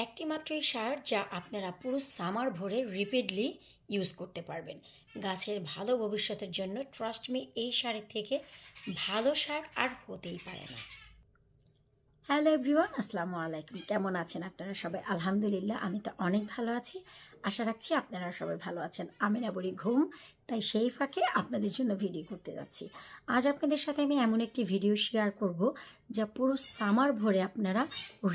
একটি মাত্রই সার যা আপনারা পুরো সামার ভরে রিপিটলি ইউজ করতে পারবেন। গাছের ভালো ভবিষ্যতের জন্য ট্রাস্ট মি, এই সারের থেকে ভালো সার আর হতেই পারে না। হ্যালো এভরিওয়ান, আসসালামু আলাইকুম। কেমন আছেন আপনারা সবাই? আলহামদুলিল্লাহ, আমি তো অনেক ভালো আছি। আশা রাখছি আপনারা সবাই ভালো আছেন। আমি না বলি ঘুম, তাই সেই ফাঁকে আপনাদের জন্য ভিডিও করতে যাচ্ছি। আজ আপনাদের সাথে আমি এমন একটি ভিডিও শেয়ার করব যা পুরো সামার ভরে আপনারা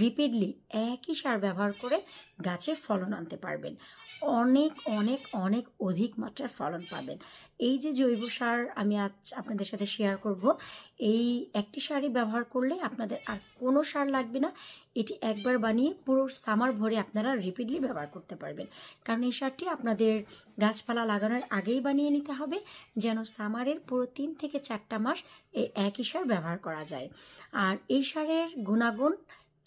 রিপিটলি একই সার ব্যবহার করে গাছে ফলন আনতে পারবেন। অনেক অনেক অনেক অধিক মাত্রার ফলন পাবেন। এই যে জৈব সার আমি আজ আপনাদের সাথে শেয়ার করব, এই একটি সারই ব্যবহার করলে আপনাদের আর কোনো সার লাগবে না। এটি একবার বানিয়ে পুরো সামার ভরে আপনারা রিপিটলি ব্যবহার করতে পারবেন। কারণ এই সারটি আপনাদের গাছপালা লাগানোর আগেই বানিয়ে নিতে হবে, যেন সামারের পুরো 3 থেকে 4টা মাস এই একই সার ব্যবহার করা যায়। আর এই সারের গুণাগুণ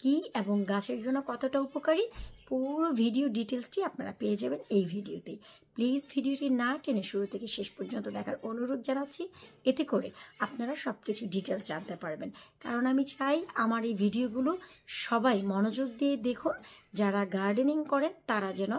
কী এবং গাছের জন্য কতটা উপকারী, পুরো ভিডিও ডিটেলসটি আপনারা পেয়ে যাবেন এই ভিডিওতেই। প্লিজ ভিডিওটি না টেনে শুরু থেকে শেষ পর্যন্ত দেখার অনুরোধ জানাচ্ছি, এতে করে আপনারা সব কিছু ডিটেলস জানতে পারবেন। কারণ আমি চাই আমার এই ভিডিওগুলো সবাই মনোযোগ দিয়ে দেখুন, যারা গার্ডেনিং করেন তারা যেন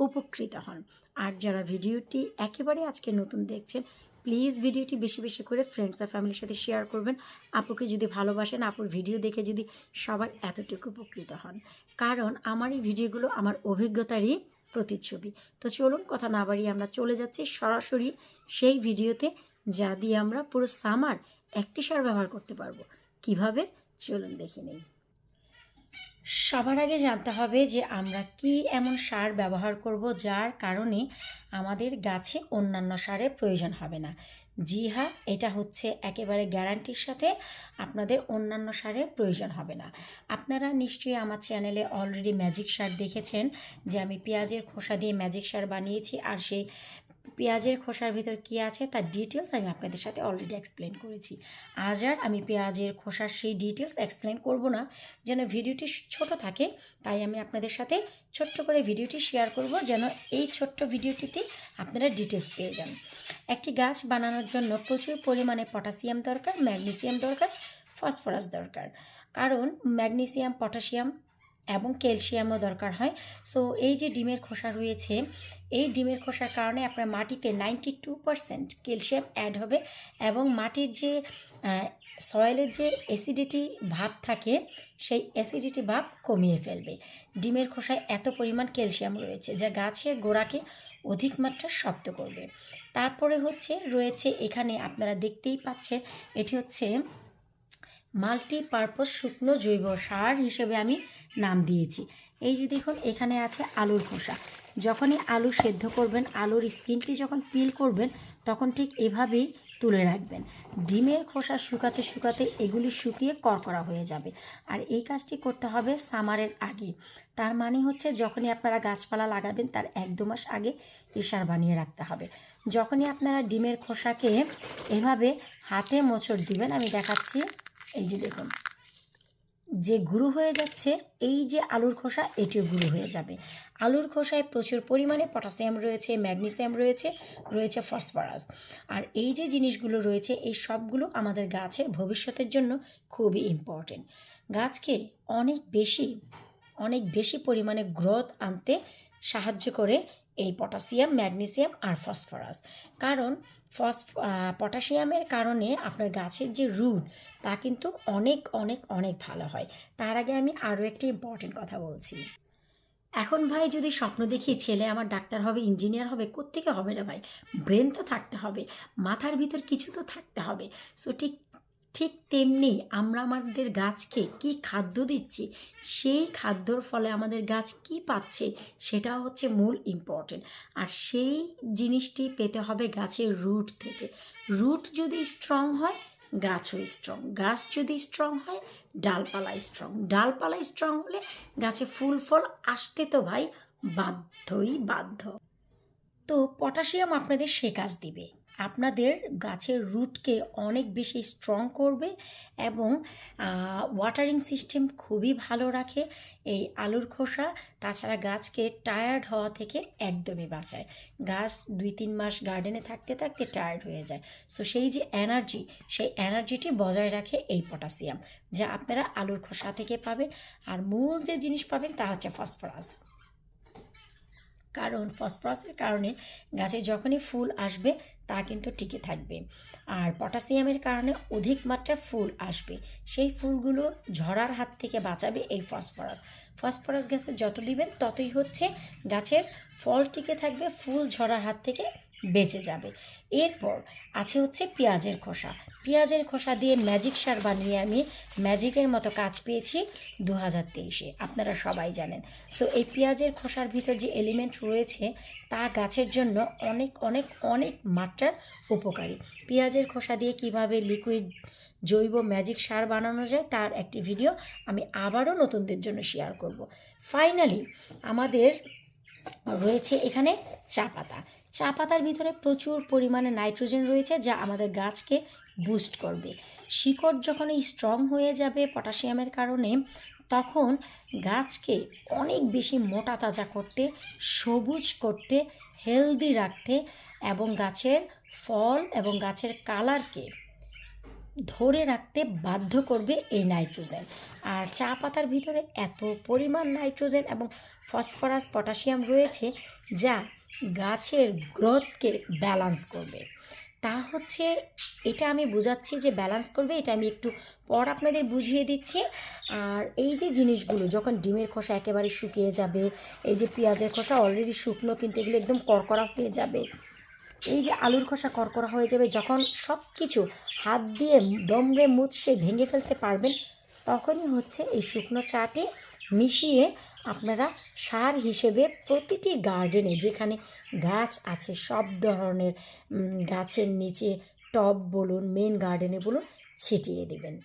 উপকৃত হন। আর যারা ভিডিওটি একেবারে আজকে নতুন দেখছেন, প্লিজ ভিডিওটি বেশি বেশি করে ফ্রেন্ডস আর ফ্যামিলির সাথে শেয়ার করবেন। আপুকে যদি ভালোবাসেন, আপুর ভিডিও দেখে যদি সবার এতটুকু উপকৃত হন, কারণ আমার এই ভিডিওগুলো আমার অভিজ্ঞতারই প্রতিচ্ছবি। তো চলুন কথা না বাড়িয়ে আমরা চলে যাচ্ছি সরাসরি সেই ভিডিওতে, যা দিয়ে আমরা পুরো সামার একটি সার ব্যবহার করতে পারবো। কিভাবে, চলুন দেখে নিই। সবার আগে জানতে হবে যে আমরা কি এমন সার ব্যবহার করব যার কারণে আমাদের গাছে অন্যান্য সারের প্রয়োজন হবে না। জি হ্যাঁ, এটা হচ্ছে একেবারে গ্যারান্টির সাথে আপনাদের অন্যান্য সারের প্রয়োজন হবে না। আপনারা নিশ্চয়ই আমার চ্যানেলে অলরেডি ম্যাজিক সার দেখেছেন, যে আমি পেঁয়াজের খোসা দিয়ে ম্যাজিক সার বানিয়েছি। আর সেই পেঁয়াজের খোসার ভিতর কী আছে তার ডিটেলস আমি আপনাদের সাথে অলরেডি এক্সপ্লেন করেছি। আজ আর আমি পেঁয়াজের খোসার সেই ডিটেলস এক্সপ্লেন করব না, যেন ভিডিওটি ছোট থাকে। তাই আমি আপনাদের সাথে ছোট্ট করে ভিডিওটি শেয়ার করব, যেন এই ছোট্ট ভিডিওটিতে আপনারা ডিটেলস পেয়ে যান। একটি গাছ বানানোর জন্য প্রচুর পরিমাণে পটাশিয়াম দরকার, ম্যাগনেসিয়াম দরকার, ফসফরাস দরকার। কারণ ম্যাগনেসিয়াম, পটাশিয়াম এবং ক্যালসিয়ামও দরকার হয়। সো এই যে ডিমের খোসা রয়েছে, এই ডিমের খোসার কারণে আপনার মাটিতে 92% ক্যালসিয়াম অ্যাড হবে, এবং মাটির যে সয়েলের যে অ্যাসিডিটি ভাব থাকে, সেই অ্যাসিডিটি ভাব কমিয়ে ফেলবে। ডিমের খোসায় এত পরিমাণ ক্যালসিয়াম রয়েছে যা গাছের গোড়াকে অধিক মাত্রা শক্ত করবে। তারপরে রয়েছে এখানে আপনারা দেখতেই পাচ্ছেন, এটি হচ্ছে মাল্টিপারপাস শুকনো জৈব সার হিসেবে আমি নাম দিয়েছি। এই যে দেখুন, এখানে আছে আলুর খোসা। যখনই আলু সেদ্ধ করবেন, আলুর স্কিনটি যখন পিল করবেন, তখন ঠিক এভাবেই তুলে রাখবেন। ডিমের খোসা শুকাতে শুকাতে এগুলি শুকিয়ে করকরা হয়ে যাবে। আর এই কাজটি করতে হবে সামারের আগে। তার মানে যখনই আপনারা গাছপালা লাগাবেন তার 1-2 মাস আগে এই সার বানিয়ে রাখতে হবে। যখনই আপনারা ডিমের খোসাকে এভাবে হাতে মোচড় দিবেন, আমি দেখাচ্ছি, এই যে দেখুন, যে গুঁড়ো হয়ে যাচ্ছে, এই যে আলুর খোসা, এটিও গুঁড়ো হয়ে যাবে। আলুর খোসায় প্রচুর পরিমাণে পটাশিয়াম রয়েছে, ম্যাগনেসিয়াম রয়েছে ফসফরাস। আর এই যে জিনিসগুলো রয়েছে, এই সবগুলো আমাদের গাছের ভবিষ্যতের জন্য খুবই ইম্পর্টেন্ট। গাছকে অনেক বেশি পরিমাণে গ্রোথ আনতে সাহায্য করে এই পটাশিয়াম, ম্যাগনেসিয়াম আর ফসফরাস। কারণ পটাশিয়ামের কারণে আপনার গাছের যে রুট, তা কিন্তু অনেক অনেক অনেক ভালো হয়। তার আগে আমি আরও একটি ইম্পর্টেন্ট কথা বলছি। এখন ভাই যদি স্বপ্ন দেখি ছেলে আমার ডাক্তার হবে, ইঞ্জিনিয়ার হবে, কোত্থেকে হবে না ভাই? ব্রেন তো থাকতে হবে, মাথার ভিতর কিছু তো থাকতে হবে। সো ঠিক তেমনি আমরা আমাদের গাছকে কি খাদ্য দিচ্ছি, সেই খাদ্যর ফলে আমাদের গাছ কি পাচ্ছে, সেটাও হচ্ছে মূল ইম্পর্টেন্ট। আর সেই জিনিসটি পেতে হবে গাছের রুট থেকে। রুট যদি স্ট্রং হয়, গাছও স্ট্রং। গাছ যদি স্ট্রং হয়, ডালপালা স্ট্রং। ডালপালা স্ট্রং হলে গাছে ফুল ফল আসতে তো ভাই বাধ্য। তো পটাশিয়াম আপনাদের সে কাজ দিবে। আপনাদের গাছের রুটকে অনেক বেশি স্ট্রং করবে এবং ওয়াটারিং সিস্টেম খুবই ভালো রাখে এই আলুর খোসা। তাছাড়া গাছকে টায়ার্ড হওয়া থেকে একদমই বাঁচায়। গাছ 2-3 মাস গার্ডেনে থাকতে থাকতে টায়ার্ড হয়ে যায়। সো সেই যে এনার্জি, সেই এনার্জিটি বজায় রাখে এই পটাশিয়াম, যা আপনারা আলুর খোসা থেকে পাবেন। আর মূল যে জিনিস পাবেন তা হচ্ছে ফসফরাস। কারণ ফসফরাসের কারণে গাছে যখনই ফুল আসবে তা কিন্তু টিকে থাকবে, আর পটাশিয়ামের কারণে অধিক মাত্রায় ফুল আসবে। সেই ফুলগুলো ঝরার হাত থেকে বাঁচাবে এই ফসফরাস। ফসফরাস গাছে যত দিবেন ততই হচ্ছে গাছের ফল টিকে থাকবে, ফুল ঝরার হাত থেকে বেঁচে যাবে। এরপর আছে হচ্ছে পেঁয়াজের খোসা। পেঁয়াজের খোসা দিয়ে ম্যাজিক সার বানিয়ে আমি ম্যাজিকের মতো কাজ পেয়েছি 2023-এ, আপনারা সবাই জানেন। সো এই পেঁয়াজের খোসার ভিতর যে এলিমেন্ট রয়েছে তা গাছের জন্য অনেক অনেক অনেক মাত্রার উপকারী। পেঁয়াজের খোসা দিয়ে কিভাবে লিকুইড জৈব ম্যাজিক সার বানানো যায় তার একটি ভিডিও আমি আবারও নতুনদের জন্য শেয়ার করব। ফাইনালি আমাদের রয়েছে এখানে চা পাতা। চা পাতার ভিতরে প্রচুর পরিমাণে নাইট্রোজেন রয়েছে, যা আমাদের গাছকে বুস্ট করবে। শিকড় যখন স্ট্রং হয়ে যাবে পটাশিয়ামের কারণে, তখন গাছকে অনেক বেশি মোটা তাজা করতে, সবুজ করতে, হেলদি রাখতে এবং গাছের ফল এবং গাছের কালারকে ধরে রাখতে বাধ্য করবে এই নাইট্রোজেন। আর চা পাতার ভিতরে এত পরিমাণ নাইট্রোজেন এবং ফসফরাস, পটাশিয়াম রয়েছে যা গাছের গ্রোথকে ব্যালেন্স করবে। তা হচ্ছে এটা আমি বোঝাচ্ছি যে ব্যালেন্স করবে, এটা আমি একটু পর আপনাদের বুঝিয়ে দিচ্ছি। আর এই যে জিনিসগুলো যখন ডিমের খোসা একেবারে শুকিয়ে যাবে, এই যে পেঁয়াজের খোসা অলরেডি শুকনো কিন্তু এগুলো একদম করকরা হয়ে যাবে, এই যে আলুর খোসা করকরা হয়ে যাবে, যখন সব কিছু হাত দিয়ে দমড়ে মুচড়ে ভেঙে ফেলতে পারবেন, তখনই হচ্ছে এই শুকনো চাটি মিশিয়ে আপনারা সার হিসেবে প্রতিটি গার্ডেনে যেখানে গাছ আছে সব ধরনের গাছের নিচে, টব বলুন, মেন গার্ডেনে বলুন, ছিটিয়ে দেবেন।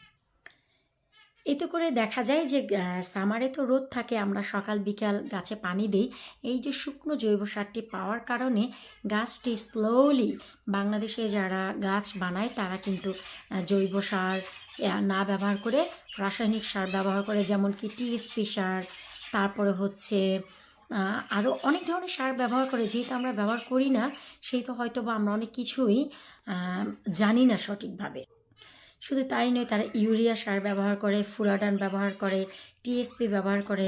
এতে করে দেখা যায় যে সামারে তো রোদ থাকে, আমরা সকাল বিকাল গাছে পানি দিই। এই যে শুকনো জৈব সারটি পাওয়ার কারণে গাছটি স্লোলি, বাংলাদেশে যারা গাছ বানায় তারা কিন্তু জৈব সার না ব্যবহার করে রাসায়নিক সার ব্যবহার করে, যেমন কি টিএসপি সার, তারপরে হচ্ছে আরও অনেক ধরনের সার ব্যবহার করে। যেহেতু আমরা ব্যবহার করি না, সেই তো হয়তো বা আমরা অনেক কিছুই জানি না সঠিকভাবে। শুধু তাই নয়, তারা ইউরিয়া সার ব্যবহার করে, ফুরাডান ব্যবহার করে, টিএসপি ব্যবহার করে,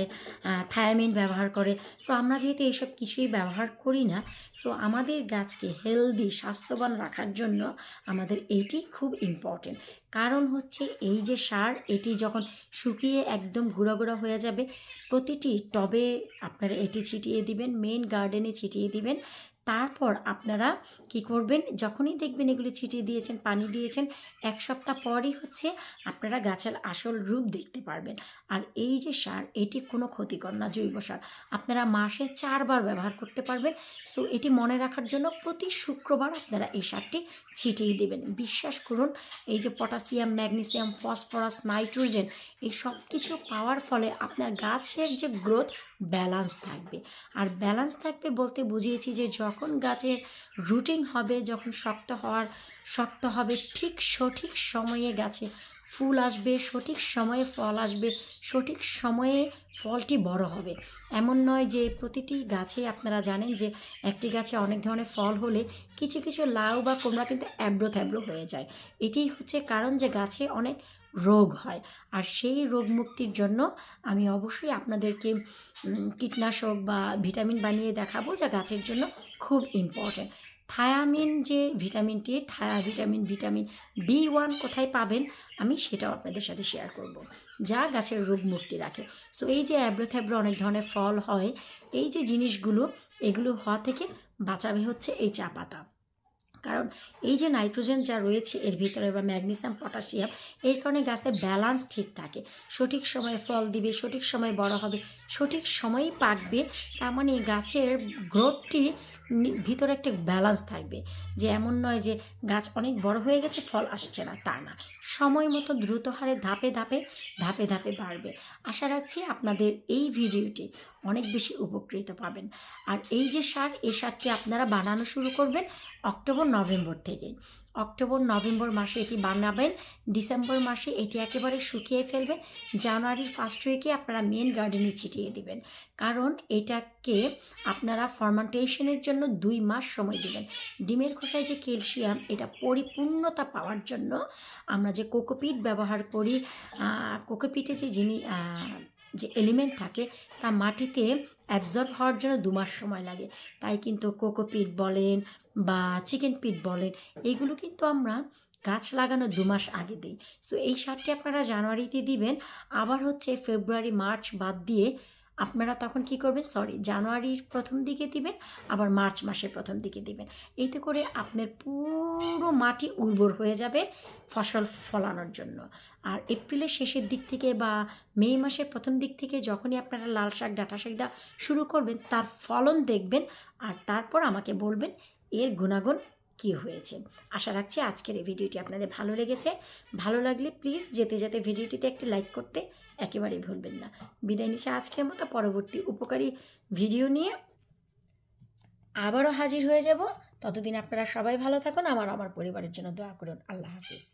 থায়ামিন ব্যবহার করে। সো আমরা যেহেতু এইসব কিছুই ব্যবহার করি না, সো আমাদের গাছকে হেলদি, স্বাস্থ্যবান রাখার জন্য আমাদের এইটি খুব ইম্পর্টেন্ট। কারণ হচ্ছে এই যে সার, এটি যখন শুকিয়ে একদম গুঁড়ো গুঁড়ো হয়ে যাবে, প্রতিটি টবে আপনারা এটি ছিটিয়ে দিবেন, মেইন গার্ডেনে ছিটিয়ে দিবেন। তারপর আপনারা কি করবেন, যখনই দেখবেন এগুলো ছিটিয়ে দিয়েছেন, পানি দিয়েছেন, 1 সপ্তাহ পরই হচ্ছে আপনারা গাছের আসল রূপ দেখতে পারবেন। আর এই যে সার, এটি কোনো ক্ষতিকর না, জৈব সার আপনারা মাসে 4 বার ব্যবহার করতে পারবেন। সো এটি মনে রাখার জন্য প্রতি শুক্রবার আপনারা এই সারটি ছিটিয়ে দেবেন। বিশ্বাস করুন, এই যে পটাশিয়াম, ম্যাগনেসিয়াম, ফসফরাস, নাইট্রোজেন, এই সব কিছু পাওয়ার ফলে আপনার গাছের যে গ্রোথ ব্যালেন্স থাকবে। আর ব্যালেন্স থাকবে বলতে বুঝিয়েছি যে যখন গাছের রুটিং হবে, যখন শক্ত হবে, ঠিক সঠিক সময়ে গাছে ফুল আসবে, সঠিক সময়ে ফল আসবে, সঠিক সময়ে ফলটি বড় হবে। এমন নয় যে প্রতিটি গাছে, আপনারা জানেন যে একটি গাছে অনেক ধরনের ফল হলে কিছু কিছু লাউ বা কুমড়া কিন্তু অ্যাব্রো থ্যাব্রো হয়ে যায়। এটাই হচ্ছে কারণ যে গাছে অনেক রোগ হয়। আর সেই রোগ মুক্তির জন্য আমি অবশ্যই আপনাদেরকে কীটনাশক বা ভিটামিন বানিয়ে দেখাবো, যা গাছের জন্য খুব ইম্পর্ট্যান্ট। থায়ামিন যে ভিটামিনটি, ভিটামিন B1 কোথায় পাবেন আমি সেটাও আপনাদের সাথে শেয়ার করব, যা গাছের রোগ মুক্তি রাখে। সো এই যে অ্যাব্রোথ্যাব্রো অনেক ধরনের ফল হয়, এই যে জিনিসগুলো, এগুলো হওয়া থেকে বাঁচাবে হচ্ছে এই চা পাতা। কারণ এই যে নাইট্রোজেন যা রয়েছে এর ভিতরে, বা ম্যাগনেসিয়াম, পটাশিয়াম, এর কারণে গাছের ব্যালেন্স ঠিক থাকে, সঠিক সময়ে ফল দিবে, সঠিক সময়ে বড় হবে, সঠিক সময়েই পাকবে। তার মানে গাছের গ্রোথটি ভিতরে একটা ব্যালেন্স থাকবে, যে এমন নয় যে গাছ অনেক বড় হয়ে গেছে ফল আসছে না, তা না। সময় মতো দ্রুত হারে ধাপে ধাপে ধাপে ধাপে বাড়বে। আশা রাখছি আপনাদের এই ভিডিওটি অনেক বেশি উপকৃত পাবেন। আর এই যে সার, এই সারটি আপনারা বানানো শুরু করবেন অক্টোবর নভেম্বর থেকে। অক্টোবর নভেম্বর মাসে এটি বানাবেন, ডিসেম্বর মাসে এটি একেবারে শুকিয়ে ফেলবেন, জানুয়ারির ফার্স্ট উইকে আপনারা মেন গার্ডেনে ছিটিয়ে দিবেন। কারণ এটাকে আপনারা ফার্মেন্টেশনের জন্য 2 মাস সময় দিবেন। ডিমের খোসায় যে ক্যালসিয়াম, এটা পরিপূর্ণতা পাওয়ার জন্য আমরা যে কোকোপিট ব্যবহার করি, কোকোপিটে যে এলিমেন্ট থাকে তা মাটিতে অ্যাবজর্ব হওয়ার জন্য 2 মাস সময় লাগে। তাই কিন্তু কোকোপিট বলেন বা চিকেন পিট বলেন, এগুলো কিন্তু আমরা গাছ লাগানো 2 মাস আগে দিই। সো এই সারটি আপনারা জানুয়ারিতে দিবেন। আবার হচ্ছে ফেব্রুয়ারি মার্চ বাদ দিয়ে আপনারা তখন কি করবেন, জানুয়ারির প্রথম দিকে দিবেন, আবার মার্চ মাসের প্রথম দিকে দিবেন। এতে করে আপনার পুরো মাটি উর্বর হয়ে যাবে ফসল ফলানোর জন্য। আর এপ্রিলের শেষের দিক থেকে বা মে মাসের প্রথম দিক থেকে যখনই আপনারা লাল শাক, ডাঁটা শাক দেওয়া শুরু করবেন, তার ফলন দেখবেন আর তারপর আমাকে বলবেন এর গুণাগুণ কী হয়েছে। আশা রাখছি আজকের এই ভিডিওটি আপনাদের ভালো লেগেছে। ভালো লাগলে প্লিজ যেতে যেতে ভিডিওটিতে একটি লাইক করতে একেবারেই ভুলবেন না। বিদায় নিচ্ছি আজকের মতো। পরবর্তী উপকারী ভিডিও নিয়ে আবারও হাজির হয়ে যাব। ততদিন আপনারা সবাই ভালো থাকুন, আমার পরিবারের জন্য দোয়া করুন। আল্লাহ হাফিজ।